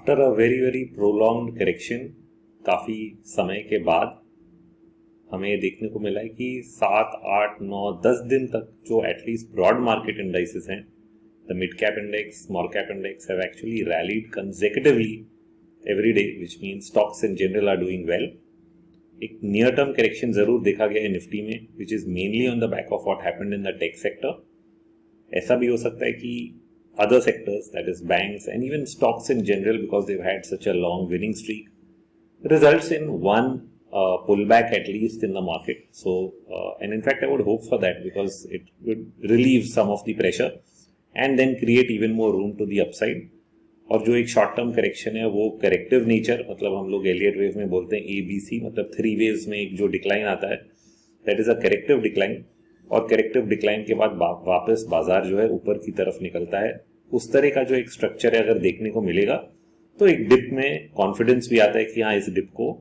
After a very prolonged correction काफ़ी समय के बाद हमें देखने को मिला है कि 7, 8, 9, 10 दिन तक जो एटलीस्ट ब्रॉड मार्केट इंडाइसेस हैं, the mid cap index, small cap index have actually rallied consecutively every day, which means stocks in general R doing well. एक नियर टर्म करेक्शन जरूर देखा गया है निफ्टी में, which is mainly on the back of what happened in the tech sector. ऐसा भी हो सकता है कि other sectors, that is banks and even stocks in general, because they've had such a long winning streak, results in one pullback at least in the market. So, and in fact I would hope for that, because it would relieve some of the pressure and then create even more room to the upside. और जो एक short term correction है वो corrective nature, मतलब हम लोग Elliott wave में बोलते हैं ABC, मतलब 3 वेव्स में एक जो डिक्लाइन आता है, that is a corrective decline. और करेक्टिव डिक्लाइन के बाद वापस बाजार जो है ऊपर की तरफ निकलता है. उस तरह का जो एक स्ट्रक्चर है अगर देखने को मिलेगा तो एक डिप में कॉन्फिडेंस भी आता है कि हाँ, इस डिप को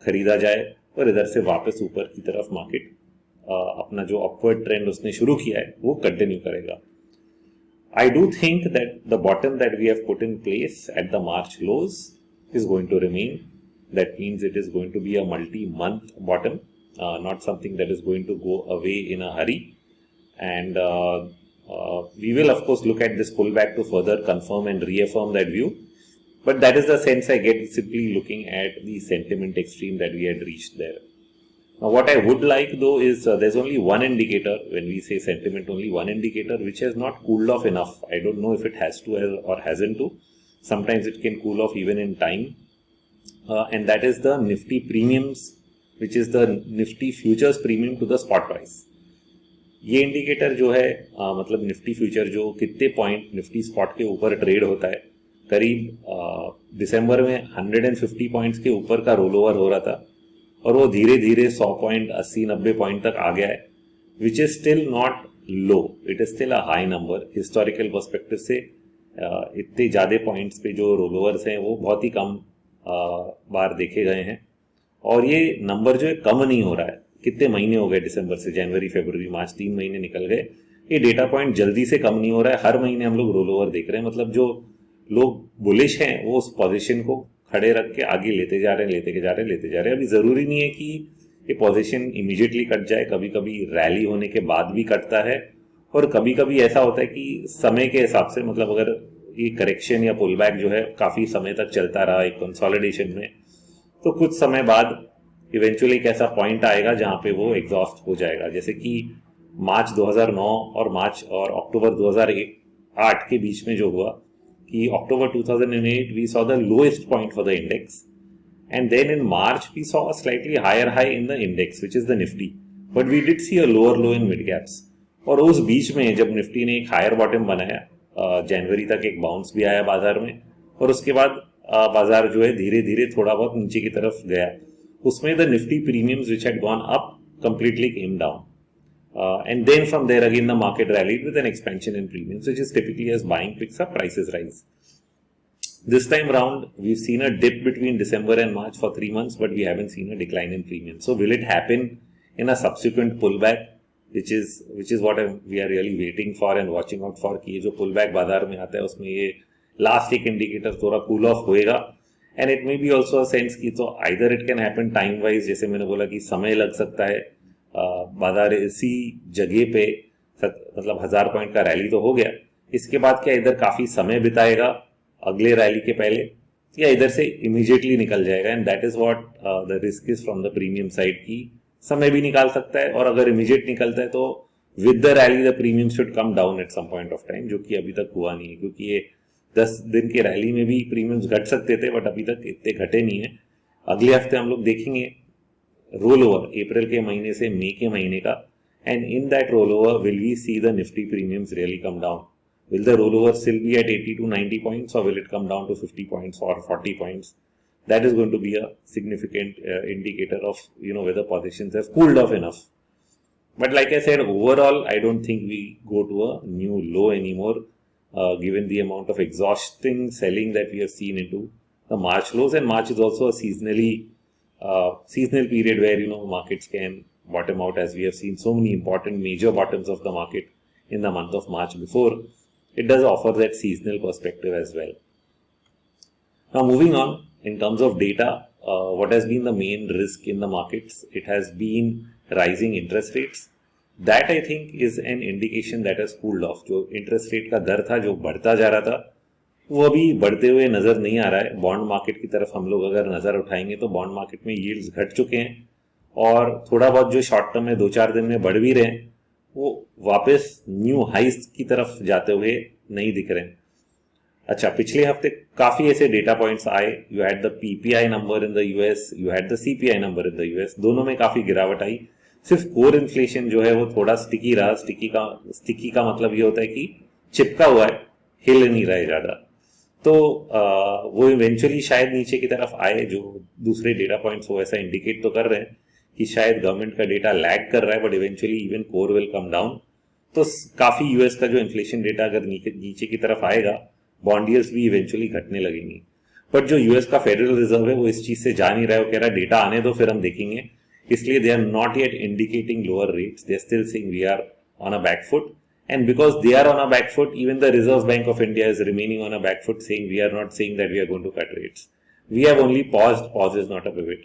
खरीदा जाए और इधर से वापस ऊपर की तरफ मार्केट अपना जो अपवर्ड ट्रेंड उसने शुरू किया है वो कंटिन्यू करेगा. I do think that the bottom that we have put in place at the March lows is going to remain. That means it is going to be a multi month bottom, not something that is going to go away in a hurry. And we will of course look at this pullback to further confirm and reaffirm that view. But that is the sense I get simply looking at the sentiment extreme that we had reached there. Now what I would like though is there's only one indicator, when we say sentiment, only one indicator which has not cooled off enough. I don't know if it has to or hasn't to. Sometimes it can cool off even in time. And that is the Nifty premiums, which is the Nifty futures premium to the spot price. ये indicator जो है मतलब Nifty future जो कितने point Nifty spot के ऊपर trade होता है, करीब दिसंबर में 150 पॉइंट्स के ऊपर का रोल ओवर हो रहा था और वो धीरे धीरे 100 पॉइंट 80-90 पॉइंट तक आ गया है, which is still not low, it is still a high number. Historical perspective से इतने ज़्यादा पॉइंट्स पे जो रोल ओवर्स हैं वो बहुत ही कम बार देखे गए हैं. और ये नंबर जो है कम नहीं हो रहा है. कितने महीने हो गए, दिसंबर से जनवरी, फरवरी, मार्च, 3 महीने निकल गए. ये डेटा पॉइंट जल्दी से कम नहीं हो रहा है. हर महीने हम लोग रोल ओवर देख रहे हैं. मतलब जो लोग बुलिश हैं वो उस पोजीशन को खड़े रख के आगे लेते जा रहे हैं. अभी जरूरी नहीं है कि ये पोजीशन इमीडिएटली कट जाए. कभी कभी रैली होने के बाद भी कटता है और कभी कभी ऐसा होता है कि समय के हिसाब से, मतलब अगर ये करेक्शन या पुलबैक जो है काफी समय तक चलता रहा एक कंसोलिडेशन में, तो कुछ समय बाद इवेंचुअली एक ऐसा पॉइंट आएगा जहां पे वो एग्जॉस्ट हो जाएगा. जैसे कि मार्च 2009 और अक्टूबर 2008 के बीच में जो हुआ कि October 2008 we saw the lowest point for the index, and then in March we saw a slightly higher high in the index which is the Nifty, but we did see a lower low in mid caps. और उस बीच में जब Nifty ने एक higher bottom बनाया, जनवरी तक एक bounce भी आया बाजार में, और उसके बाद बाजार जो है धीरे धीरे थोड़ा बहुत नीचे की तरफ गया. उसमें the Nifty premiums which had gone up completely came down, and then from there again the market rallied with an expansion in premiums, which is typically as buying picks up, prices rise. This time round we've seen a dip between December and March for 3 months, but we haven't seen a decline in premium. So will it happen in a subsequent pullback, which is what we are really waiting for and watching out for, कि ये जो pullback बाजार में आता है उसमें ये last एक इंडिकेटर थोड़ा कूल ऑफ होएगा. And it may be also a sense की तो either it can happen time wise, जैसे मैंने बोला कि समय लग सकता है. बाजार इसी जगह पे मतलब 1000 पॉइंट का रैली तो हो गया, इसके बाद क्या इधर काफी समय बिताएगा अगले रैली के पहले, या इधर से इमीडिएटली निकल जाएगा. And that is what the risk is from the premium side की समय भी निकाल सकता है, और अगर इमीडिएट निकलता है तो with the rally the premium should come down at some point of time, जो कि अभी तक हुआ नहीं है. क्योंकि ये 10 दिन के रैली में भी प्रीमियम्स घट सकते थे, बट अभी तक इतने घटे नहीं है. अगले हफ्ते हम लोग देखेंगे रोल ओवर अप्रैल के महीने से मई के महीने का, and in that rollover will we see the Nifty premiums really come down. Will the rollover still be at 80 to 90 points, or will it come down to 50 points or 40 points? That is going to be a significant indicator of whether positions have cooled off enough. But like I said, overall, I don't think we go to a new low anymore, given the amount of exhausting selling that we have seen into the March lows. And March is also a seasonal period where markets can bottom out, as we have seen so many important major bottoms of the market in the month of March before. It does offer that seasonal perspective as well. Now moving on, in terms of data, what has been the main risk in the markets? It has been rising interest rates. That I think is an indication that has cooled off. जो interest rate का दर था जो बढ़ता जा रहा था वो अभी बढ़ते हुए नजर नहीं आ रहा है. बॉन्ड मार्केट की तरफ हम लोग अगर नजर उठाएंगे तो बॉन्ड मार्केट में यील्ड्स घट चुके हैं और थोड़ा बहुत जो शॉर्ट टर्म में 2-4 दिन में बढ़ भी रहे हैं वो वापस न्यू हाइस की तरफ जाते हुए नहीं दिख रहे हैं. अच्छा, पिछले हफ्ते काफी ऐसे डेटा पॉइंट्स आए. You had the PPI number in the US, you had the CPI number in the US. दोनों में काफी गिरावट आई. सिर्फ कोर इन्फ्लेशन जो है वो थोड़ा स्टिकी रहा. स्टिकी का मतलब ये होता है कि चिपका हुआ है, हिल नहीं रहा है ज्यादा. तो वो इवेंचुअली शायद नीचे की तरफ आए. जो दूसरे डेटा पॉइंट्स वो ऐसा इंडिकेट तो कर रहे हैं कि शायद गवर्नमेंट का डेटा लैग कर रहा है, but eventually even core will come down. तो काफी यूएस का जो इन्फ्लेशन डेटा अगर नीचे की तरफ आएगा, बॉन्ड यील्ड्स भी इवेंचुअली घटने लगेंगी. बट जो यूएस का फेडरल रिजर्व है वो इस चीज से जा नहीं रहा है. वो कह रहा है डेटा आने दो फिर हम देखेंगे. इसलिए they are not yet indicating lower rates. They are still saying we are on a back foot. And because they are on a back foot, even the Reserve Bank of India is remaining on a back foot, saying we are not saying that we are going to cut rates. We have only paused. Pause is not a pivot.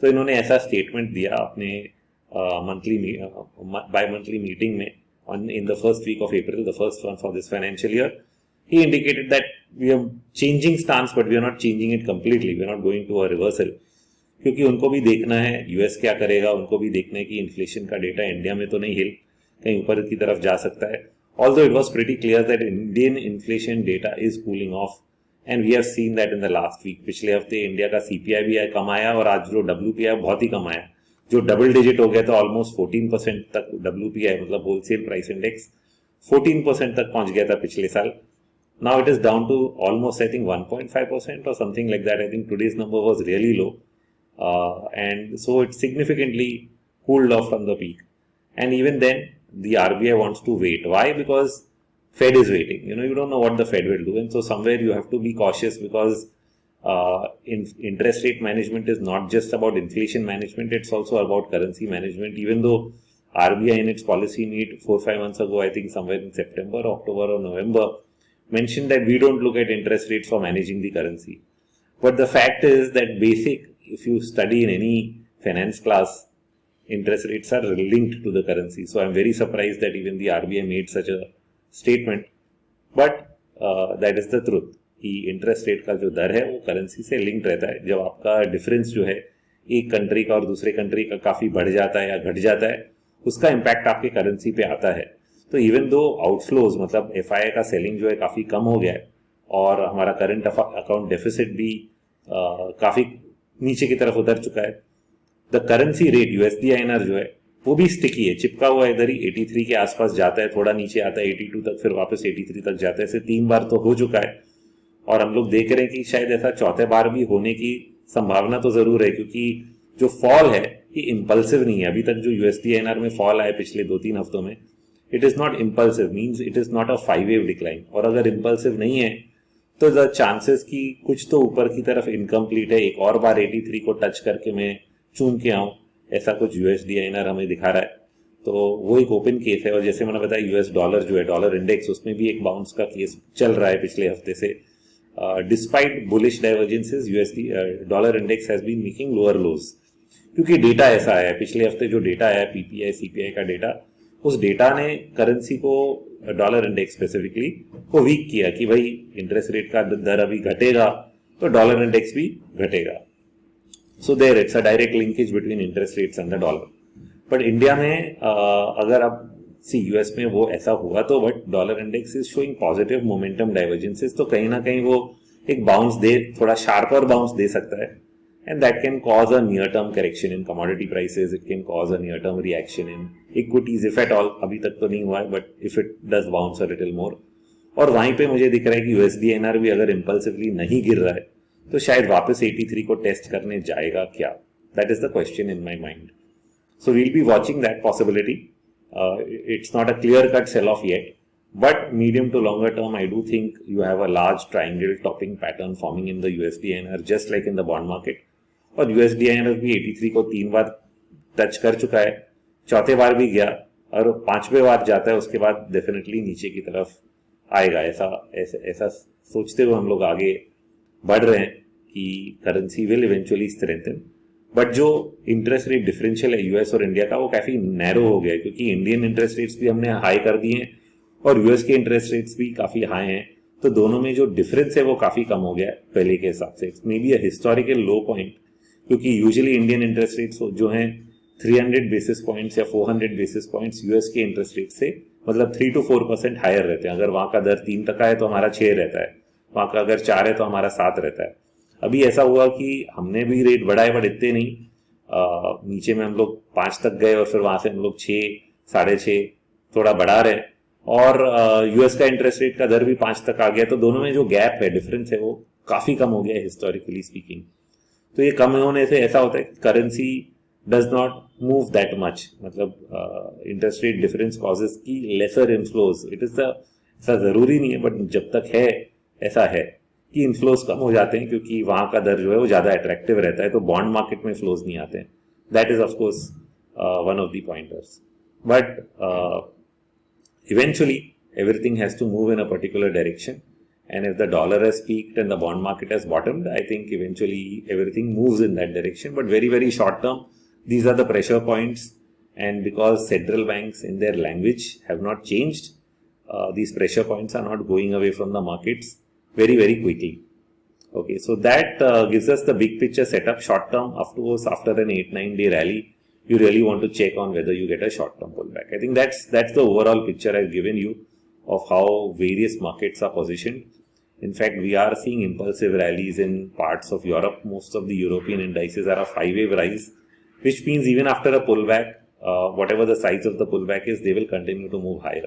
तो इन्होंने ऐसा statement दिया अपने bi-monthly meeting में in the first week of April, the first one for this financial year. He indicated that we are changing stance, but we are not changing it completely. We are not going to a reversal. क्योंकि उनको भी देखना है US क्या करेगा. उनको भी देखना है कि इन्फ्लेशन का डेटा इंडिया में तो नहीं हिल, कहीं ऊपर की तरफ जा सकता है. Although it was pretty clear that Indian inflation data is cooling off, and we have seen that in the last week. पिछले हफ्ते इंडिया का सीपीआई भी कम आया और आज जो डब्ल्यूपीआई बहुत ही कम आया, जो डबल डिजिट हो गया. तो ऑलमोस्ट 14% तक डब्ल्यूपीआई मतलब होलसेल प्राइस इंडेक्स 14% तक पहुंच गया था पिछले साल. Now it is down to almost I think 1.5% or something like that. I think today's number was really low, and so it significantly cooled off from the peak. And even then, the RBI wants to wait. Why? Because Fed is waiting. You don't know what the Fed will do, and so somewhere you have to be cautious because interest rate management is not just about inflation management; it's also about currency management. Even though RBI in its policy meet 4-5 months ago, I think somewhere in September, October, or November, mentioned that we don't look at interest rates for managing the currency. But the fact is that if you study in any finance class, interest rates are linked to the currency. So I'm very surprised that even the RBI made such a statement. But that is the truth कि interest rate का जो दर है वो currency से linked रहता है. जब आपका डिफरेंस जो है एक कंट्री का और दूसरे कंट्री का काफी बढ़ जाता है या घट जाता है, उसका इम्पैक्ट आपके करेंसी पे आता है. तो इवन दो आउटफ्लोज मतलब एफआईआई का सेलिंग जो है काफी कम हो गया है और हमारा करंट अकाउंट डेफिसिट भी काफी नीचे की तरफ उतर चुका है. The currency rate USD INR जो है वो भी स्टिकी है, चिपका हुआ इधर ही 83 के आसपास जाता है, थोड़ा नीचे आता है 82 तक, फिर वापस 83 तक जाता है. ऐसे 3 बार तो हो चुका है और हम लोग देख रहे हैं कि शायद ऐसा चौथे बार भी होने की संभावना तो जरूर है, क्योंकि जो फॉल है ये इम्पल्सिव नहीं है. अभी तक जो यूएसडी आईएनआर में फॉल आया पिछले 2-3 हफ्तों में, it is not impulsive, means it is not a 5 wave decline. और अगर इम्पल्सिव नहीं है तो द चांसेस की कुछ तो ऊपर की तरफ इनकम्प्लीट है. एक और बार 83 को टच करके मैं चूम के आऊं, ऐसा कुछ यूएसडी आईएनआर हमें दिखा रहा है. तो वो एक ओपन केस है. और जैसे मैंने बताया यूएस डॉलर जो है, डॉलर इंडेक्स, उसमें भी एक बाउंस का केस चल रहा है पिछले हफ्ते से. Despite bullish divergences, USD dollar index has been making lower lows, क्योंकि डेटा ऐसा आया. पिछले हफ्ते जो डेटा आया पीपीआई सीपीआई का डेटा, उस डेटा ने करेंसी को, डॉलर इंडेक्स स्पेसिफिकली को वीक किया कि भाई इंटरेस्ट रेट का दर अभी घटेगा तो डॉलर इंडेक्स भी घटेगा. So there it's a direct linkage between interest rates and the dollar. But India में अगर आप यूएस में वो ऐसा हुआ तो, but dollar index is showing positive momentum divergences, तो कहीं ना कहीं वो एक बाउंस दे, थोड़ा शार्पर बाउंस दे सकता है. And that can cause a near term correction in commodity prices. It can cause a near term reaction in equities if at all. अभी तक तो नहीं हुआ है, but if it does bounce a little more. और वहीं पे मुझे दिख रहा है कि यूएसडी आईएनआर भी अगर इम्पल्सिवली नहीं गिर रहा है तो शायद वापस 83 को टेस्ट करने जाएगा क्या. That is the question in my mind. So we'll be watching that possibility. It's not a clear cut sell off yet, but medium to longer term I do think you have a large triangle topping pattern forming in the USD INR, just like in the bond market. और USD INR भी 83 को 3 बार touch कर चुका है, चौथे बार भी गया और 5वें बार जाता है, उसके बाद डेफिनेटली नीचे की तरफ आएगा. ऐसा सोचते हुए हम लोग आगे बढ़ रहे हैं. कि currency will eventually strengthen, but जो इंटरेस्ट रेट डिफरेंशियल है यूएस और इंडिया का वो काफी नैरो हो गया है, क्योंकि इंडियन इंटरेस्ट रेट्स भी हमने हाई कर दिए हैं और यूएस के इंटरेस्ट रेट्स भी काफी हाई हैं, तो दोनों में जो डिफरेंस है वो काफी कम हो गया है पहले के हिसाब से. It's may be a historical low point, क्योंकि यूजुअली इंडियन इंटरेस्ट रेट्स जो हैं 300 बेसिस पॉइंट्स या 400 बेसिस पॉइंट्स यूएस के इंटरेस्ट रेट से मतलब 3 to 4% हायर रहते हैं. अगर वहां का दर 3% है तो हमारा 6 रहता है, वहां का अगर 4 है तो हमारा 7 रहता है. अभी ऐसा हुआ कि हमने भी रेट बढ़ाए बट इतने नहीं, नीचे में हम लोग 5 तक गए और फिर वहां से हम लोग 6, 6.5 थोड़ा बढ़ा रहे, और यूएस का इंटरेस्ट रेट का दर भी 5 तक आ गया. तो दोनों में जो गैप है, डिफरेंस है, वो काफी कम हो गया है हिस्टोरिकली स्पीकिंग. तो ये कम होने से ऐसा होता है कि currency does not move that much, मतलब इंटरेस्ट रेट डिफरेंस कॉजेस की लेसर इनफ्लोज. इट इज ऐसा जरूरी नहीं है, बट जब तक है ऐसा है कि इनफ्लोज कम हो जाते हैं, क्योंकि वहां का दर जो है वो ज्यादा अट्रैक्टिव रहता है, तो बॉन्ड मार्केट में फ्लोज नहीं आते हैं. That is of course one of the pointers. But eventually everything has to move in a particular direction, and if the dollar has peaked and the bond market has bottomed, I think eventually everything moves in that direction. But very, very short term, these are the pressure points, and because central banks in their language have not changed, these pressure points are not going away from the markets very, very quickly. Okay, so that gives us the big picture setup. Short term, of course, after an 8-9 day rally, you really want to check on whether you get a short-term pullback. I think that's the overall picture I've given you of how various markets are positioned. In fact, we are seeing impulsive rallies in parts of Europe. Most of the European indices are a 5-wave rise, which means even after a pullback, whatever the size of the pullback is, they will continue to move higher.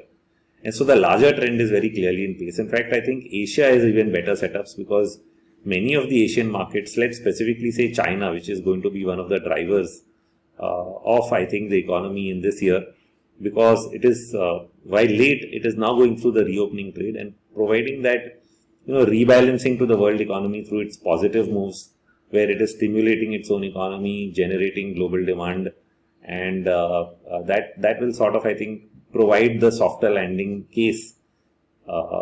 And so the larger trend is very clearly in place. In fact, I think Asia is even better setups, because many of the Asian markets, let's specifically say China, which is going to be one of the drivers of, I think, the economy in this year, because it is, while late, it is now going through the reopening trade and providing that, rebalancing to the world economy through its positive moves, where it is stimulating its own economy, generating global demand, and that will sort of, I think, provide the softer landing case.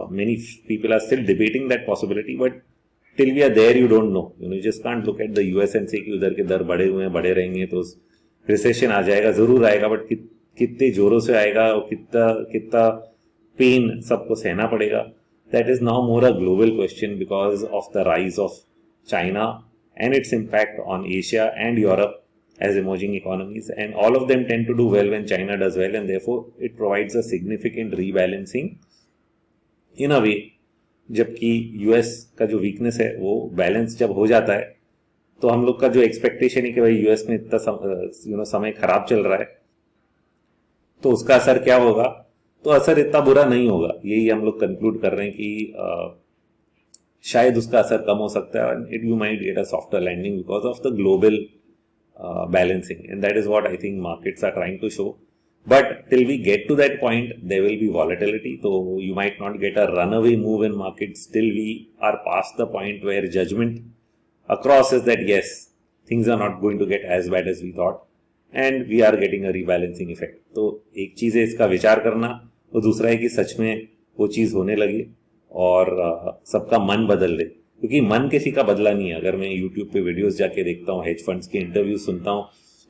Many people are still debating that possibility, but till we are there, you don't know. You just can't look at the US and say कि उधर के दर बढ़े हुए हैं, बढ़े रहेंगे तो recession आ जाएगा. जरूर आएगा, बट कितने जोरों से आएगा और कितना पेन सबको सहना पड़ेगा. That is now more a global question because of the rise of China and its impact on Asia and Europe as emerging economies, and all of them tend to do well when China does well, and therefore it provides a significant rebalancing in a way. जबकि US का जो weakness है वो balance जब हो जाता है, तो हम लोग का जो एक्सपेक्टेशन है कि भाई यूएस में इतना समय खराब चल रहा है, तो उसका असर क्या होगा, तो असर इतना बुरा नहीं होगा. यही हम लोग कंक्लूड कर रहे हैं कि शायद उसका असर कम हो सकता है, and you might get a softer landing because of the global balancing, and that is what I think markets are trying to show. But till we get to that point, there will be volatility, so you might not get a runaway move in markets till we are past the point where judgment across is that yes, things are not going to get as bad as we thought, and we are getting a rebalancing effect. तो एक चीज है इसका विचार करना, और दूसरा है कि सच में वो चीज होने लगे और सबका मन बदल दे, क्योंकि मन किसी का बदला नहीं है. अगर मैं YouTube पे वीडियोस जाके देखता हूँ, हेज फंड्स के इंटरव्यू सुनता हूँ,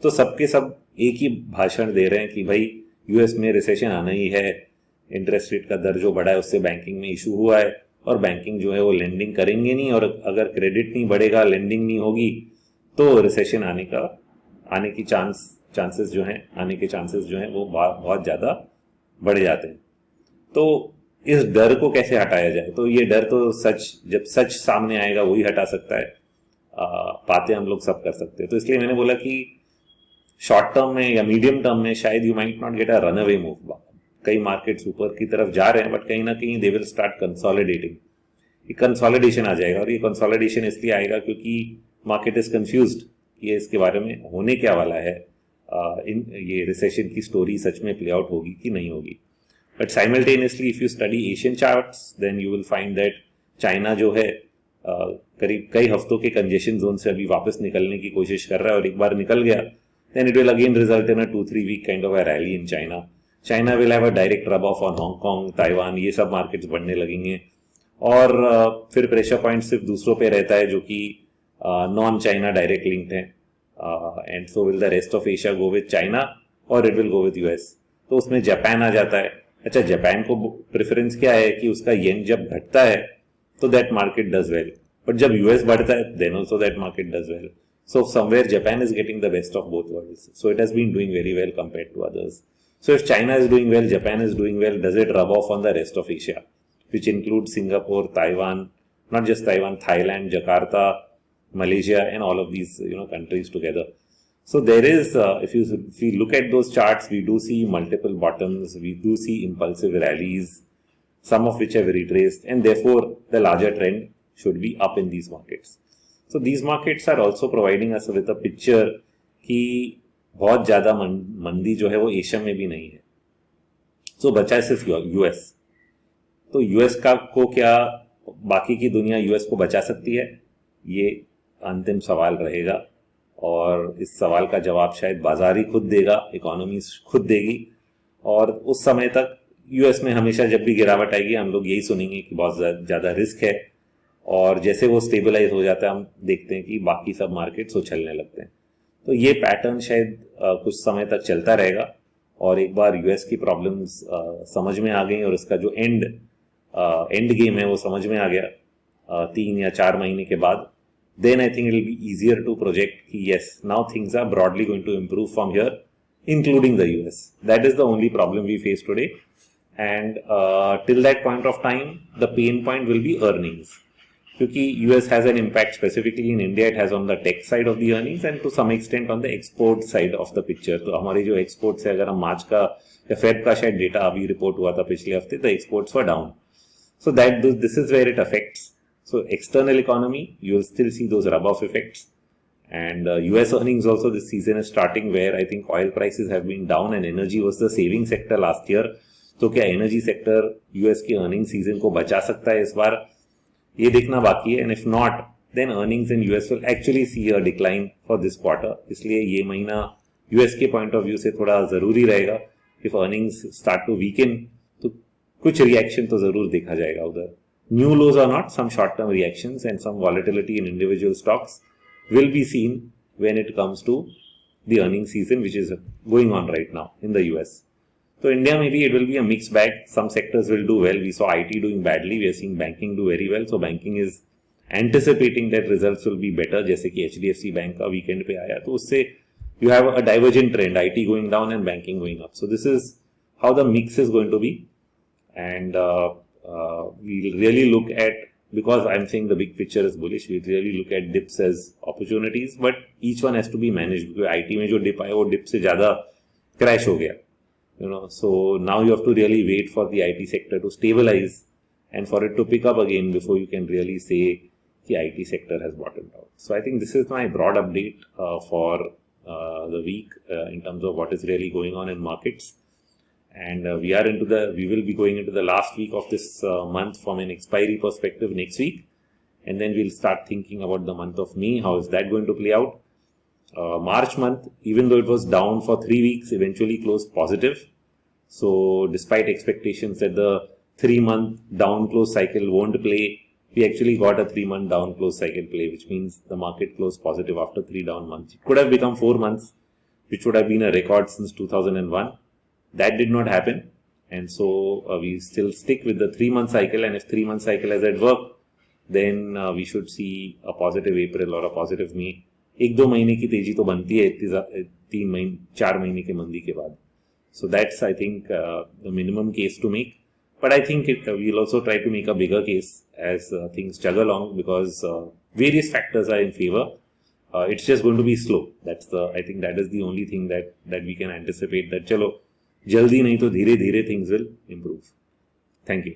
तो सबके सब एक ही भाषण दे रहे हैं कि भाई यूएस में रिसेशन आना ही है, इंटरेस्ट रेट का दर जो बढ़ा है उससे बैंकिंग में इशू हुआ है, और बैंकिंग जो है वो लेंडिंग करेंगे नहीं, और अगर क्रेडिट नहीं बढ़ेगा, लेंडिंग नहीं होगी, तो रिसेशन आने की चांसेस जो हैं वो बहुत ज़्यादा बढ़ जाते हैं. तो इस डर को कैसे हटाया जाए, तो ये डर तो जब सच सामने आएगा वही हटा सकता है. बातें हम लोग सब कर सकते हैं. तो इसलिए मैंने बोला कि शॉर्ट टर्म में या मीडियम टर्म में शायद you might not get a run away move. कई मार्केट्स ऊपर की तरफ जा रहे हैं, बट कहीं ना कहीं दे विल स्टार्ट कंसोलिडेटिंग. ये कंसोलिडेशन आ जाएगा, और ये कंसोलिडेशन इसलिए आएगा क्योंकि मार्केट इज कंफ्यूज्ड कि ये इसके बारे में होने क्या वाला है, ये रिसेशन की स्टोरी सच में प्ले आउट होगी कि नहीं होगी. But simultaneously, if you study Asian charts, then you will find that China जो है करीब कई हफ्तों के कंजेशन जोन से अभी वापस निकलने की कोशिश कर रहा है, और एक बार निकल गया then it will again result in a 2-3 week kind of a rally in China. China will have a direct rub off on Hong Kong, Taiwan, ये सब मार्केट्स बढ़ने लगेंगे, और फिर प्रेशर पॉइंट सिर्फ दूसरों पे रहता है, जो कि non-China direct linked हैं, and so will the rest of Asia go with China or it will go with US. तो उसमें जापान आ जाता है. अच्छा, जापान को प्रेफरेंस क्या है कि उसका येन जब घटता है तो that market does well, but जब यूएस बढ़ता है then also that market does well. So somewhere Japan is getting the best of both worlds. So it has been doing very well compared to others. So if China is doing well, Japan is doing well, does it rub off on the rest of Asia, which includes Singapore, Taiwan, not just Taiwan, Thailand, Jakarta, Malaysia, and all of these countries together. So there is, if we look at those charts, we do see multiple bottoms, we do see impulsive rallies, some of which have retraced, and therefore the larger trend should be up in these markets. So these markets are also providing us with a picture कि बहुत ज़्यादा मंदी जो है वो Asia में भी नहीं है. So बचा है सिर्फ यूएस. तो यूएस को क्या बाकी की दुनिया यूएस को बचा सकती है, ये अंतिम सवाल रहेगा. और इस सवाल का जवाब शायद बाजार ही खुद देगा, इकोनॉमी खुद देगी. और उस समय तक यूएस में हमेशा जब भी गिरावट आएगी हम लोग यही सुनेंगे कि बहुत ज़्यादा रिस्क है. और जैसे वो स्टेबलाइज हो जाता है हम देखते हैं कि बाकी सब मार्केट्स उछलने लगते हैं. तो ये पैटर्न शायद कुछ समय तक चलता रहेगा. और एक बार यूएस की प्रॉब्लम्स समझ में आ गई और उसका जो एंड गेम है वो समझ में आ गया 3 या 4 महीने के बाद, then I think it will be easier to project कि yes, now things are broadly going to improve from here, including the US. That is the only problem we face today. And till that point of time, the pain point will be earnings. क्योंकि US has an impact specifically in India, it has on the tech side of the earnings and to some extent on the export side of the picture. तो हमारे जो exports है, अगर हम मार्च का या Feb का शायद डेटा अभी रिपोर्ट हुआ था पिछले हफ्ते, the exports were down. So this is where it affects. So external economy, you will still see those rub-off effects. And US earnings also this season is starting where I think oil prices have been down and energy was the saving sector last year. तो क्या energy sector US के earning season को बचा सकता है इस बार, ये देखना बाकी है. And if not, then earnings in US will actually see a decline for this quarter. इसलिए ये महीना US के point of view से थोड़ा ज़रूरी रहेगा. If earnings start to weaken, तो कुछ reaction तो ज़रूर देखा जाएगा उधर. New lows or not, some short-term reactions and some volatility in individual stocks will be seen when it comes to the earning season, which is going on right now in the US. So India, maybe it will be a mixed bag. Some sectors will do well. We saw IT doing badly. We are seeing banking do very well. So banking is anticipating that results will be better. जैसे कि HDFC Bank का weekend पे आया, तो उससे you have a divergent trend, IT going down and banking going up. So this is how the mix is going to be. And we'll really look at, because I'm saying the big picture is bullish, we'll really look at dips as opportunities, but each one has to be managed. Because IT में जो dip आया वो dip से ज़्यादा crash हो गया, so now you have to really wait for the IT sector to stabilize and for it to pick up again before you can really say the IT sector has bottomed out. So I think this is my broad update for the week in terms of what is really going on in markets. And we will be going into the last week of this month from an expiry perspective next week. And then we'll start thinking about the month of May. How is that going to play out? March month, even though it was down for 3 weeks, eventually closed positive. So despite expectations that the 3-month down close cycle won't play, we actually got a 3-month down close cycle play, which means the market closed positive after 3 down months. It could have become 4 months, which would have been a record since 2001. That did not happen, and so we still stick with the 3-month cycle, and if 3-month cycle is at work, then we should see a positive April or a positive May. 1-2 महीने की तेजी तो बनती है 3-4 महीने के मंदी के बाद. So that's, I think, the minimum case to make. But I think we'll also try to make a bigger case as things chug along, because various factors are in favor. It's just going to be slow. I think that is the only thing that we can anticipate, that चलो जल्दी नहीं तो धीरे धीरे things will improve. Thank you.